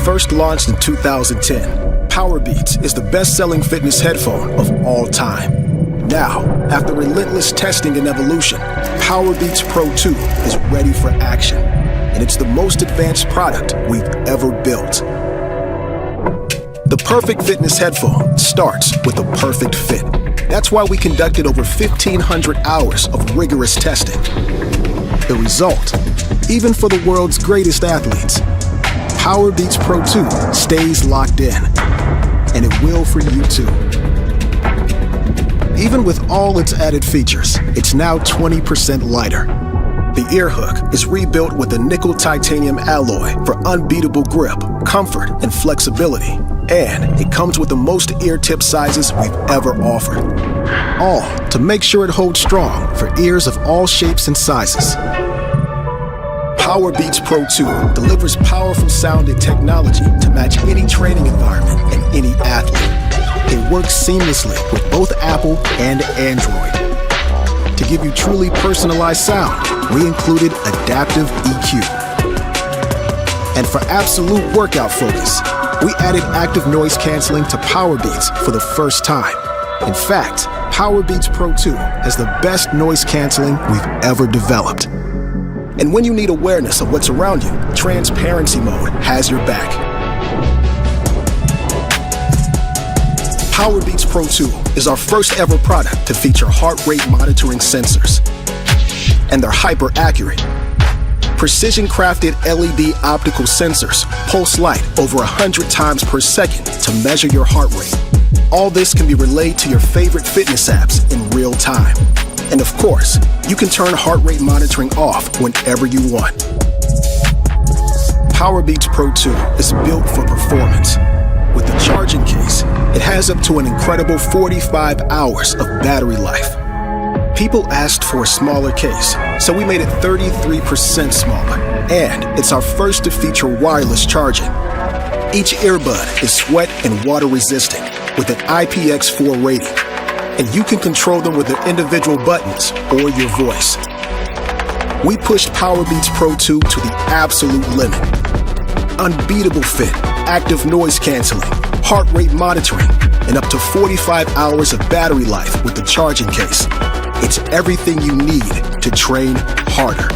First launched in 2010, Powerbeats is the best-selling fitness headphone of all time. Now, after relentless testing and evolution, Powerbeats Pro 2 is ready for action, and it's the most advanced product we've ever built. The perfect fitness headphone starts with the perfect fit. That's why we conducted over 1,500 hours of rigorous testing. The result, even for the world's greatest athletes, Powerbeats Pro 2 stays locked in, and it will for you too. Even with all its added features, it's now 20% lighter. The ear hook is rebuilt with a nickel titanium alloy for unbeatable grip, comfort, and flexibility. And it comes with the most ear tip sizes we've ever offered. All to make sure it holds strong for ears of all shapes and sizes. Powerbeats Pro 2 delivers powerful sound and technology to match any training environment and any athlete. It works seamlessly with both Apple and Android. To give you truly personalized sound, we included adaptive EQ. And for absolute workout focus, we added active noise canceling to Powerbeats for the first time. In fact, Powerbeats Pro 2 has the best noise canceling we've ever developed. And when you need awareness of what's around you, Transparency Mode has your back. Powerbeats Pro 2 is our first ever product to feature heart rate monitoring sensors. And they're hyper accurate. Precision-crafted LED optical sensors pulse light over 100 times per second to measure your heart rate. All this can be relayed to your favorite fitness apps in real time. And of course, you can turn heart rate monitoring off whenever you want. Powerbeats Pro 2 is built for performance. With the charging case, it has up to an incredible 45 hours of battery life. People asked for a smaller case, so we made it 33% smaller. And it's our first to feature wireless charging. Each earbud is sweat and water resistant with an IPX4 rating. And you can control them with their individual buttons or your voice. We pushed Powerbeats Pro 2 to the absolute limit. Unbeatable fit, active noise canceling, heart rate monitoring, and up to 45 hours of battery life with the charging case. It's everything you need to train harder.